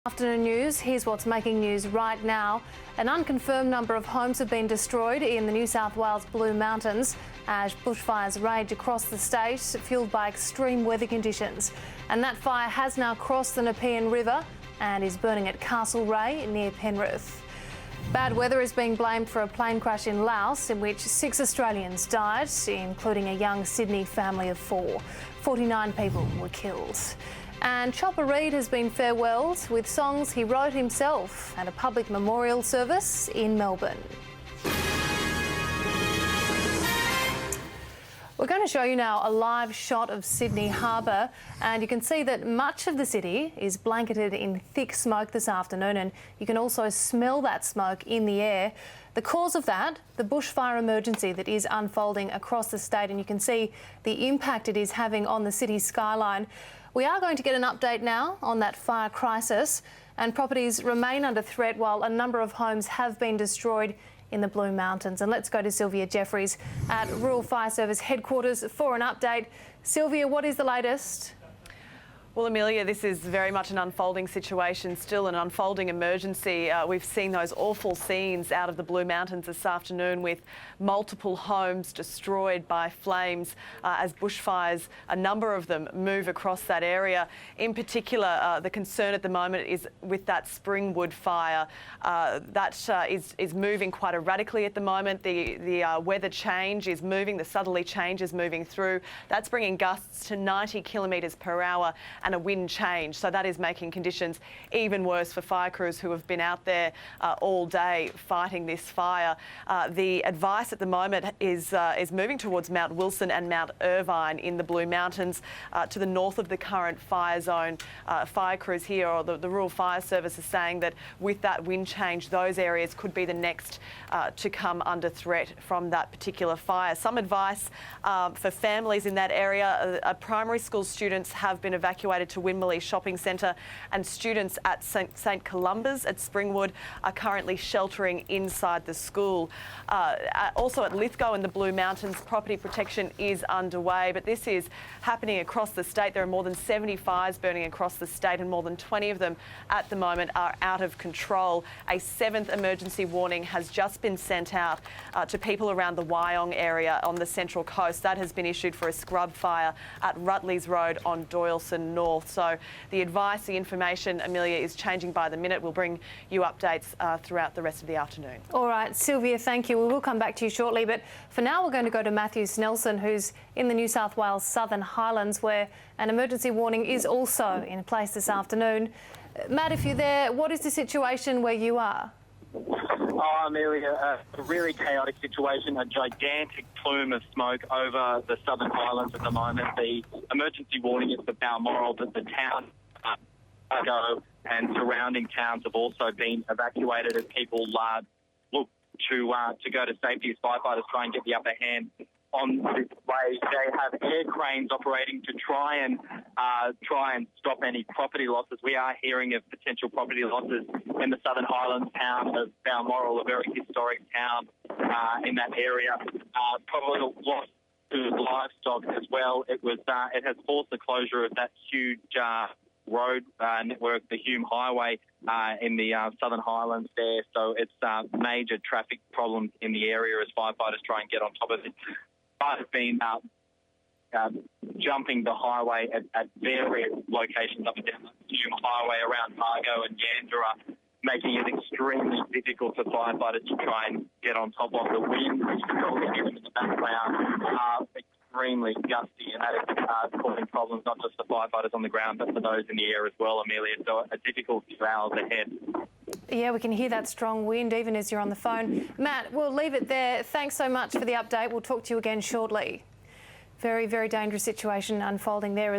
Afternoon news. Here's what's making news right now. An unconfirmed number of homes have been destroyed in the New South Wales Blue Mountains as bushfires rage across the state, fuelled by extreme weather conditions. And that fire has now crossed the Nepean River and is burning at Castlereagh near Penrith. Bad weather is being blamed for a plane crash in Laos in which 6 Australians died, including a young Sydney family of 4. 49 people were killed. And Chopper Read has been farewelled with songs he wrote himself at a public memorial service in Melbourne. We're going to show you now a live shot of Sydney Harbour, and you can see that much of the city is blanketed in thick smoke this afternoon, and you can also smell that smoke in the air. The cause of that, the bushfire emergency that is unfolding across the state, and you can see the impact it is having on the city's skyline. We are going to get an update now on that fire crisis, and properties remain under threat while a number of homes have been destroyed in the Blue Mountains. And let's go to Sylvia Jeffries at Rural Fire Service headquarters for an update. Sylvia, what is the latest? Well, Amelia, this is very much an unfolding situation, still an unfolding emergency. We've seen those awful scenes out of the Blue Mountains this afternoon with multiple homes destroyed by flames as bushfires, a number of them, move across that area. In particular, the concern at the moment is with that Springwood fire. That is moving quite erratically at the moment. The weather change is moving, the southerly change is moving through. That's bringing gusts to 90 kilometres per hour and a wind change. So that is making conditions even worse for fire crews who have been out there all day fighting this fire. The advice at the moment is moving towards Mount Wilson and Mount Irvine in the Blue Mountains to the north of the current fire zone. Fire crews here, or the Rural Fire Service, is saying that with that wind change, those areas could be the next to come under threat from that particular fire. Some advice for families in that area. Primary school students have been evacuated to Winmalee Shopping Centre, and students at St Columba's at Springwood are currently sheltering inside the school. Also at Lithgow in the Blue Mountains, property protection is underway, but this is happening across the state. There are more than 70 fires burning across the state, and more than 20 of them at the moment are out of control. A 7th emergency warning has just been sent out to people around the Wyong area on the Central Coast. That has been issued for a scrub fire at Rutleys Road on Doyleston North. So the advice, the information, Amelia, is changing by the minute. We'll bring you updates throughout the rest of the afternoon. All right, Sylvia, thank you. We will come back to you shortly, but for now we're going to go to Matthew Snelson, who's in the New South Wales Southern Highlands, where an emergency warning is also in place this afternoon. Matt, if you're there, what is the situation where you are? Oh, Amelia, a really chaotic situation, a gigantic plume of smoke over the Southern Highlands at the moment. The emergency warning is for Balmoral, but the town Argo and surrounding towns have also been evacuated as people look to go to safety as firefighters try and get the upper hand on this way. They have air cranes operating to try and stop any property losses. We are hearing of potential property losses in the Southern Highlands town of Balmoral, a very historic town in that area. Probably loss to livestock as well. It has forced the closure of that huge road network, the Hume Highway in the Southern Highlands there. So it's major traffic problems in the area as firefighters try and get on top of it. I've been jumping the highway at various locations up and down the Hume Highway around Argo and Yandara, making it extremely difficult for firefighters to try and get on top of. The wind, which you can probably hear them in the background, extremely gusty, and that is causing problems not just for firefighters on the ground but for those in the air as well, Amelia. So a difficult few hours ahead. Yeah, we can hear that strong wind even as you're on the phone. Matt, we'll leave it there. Thanks so much for the update. We'll talk to you again shortly. Very, very dangerous situation unfolding there as well.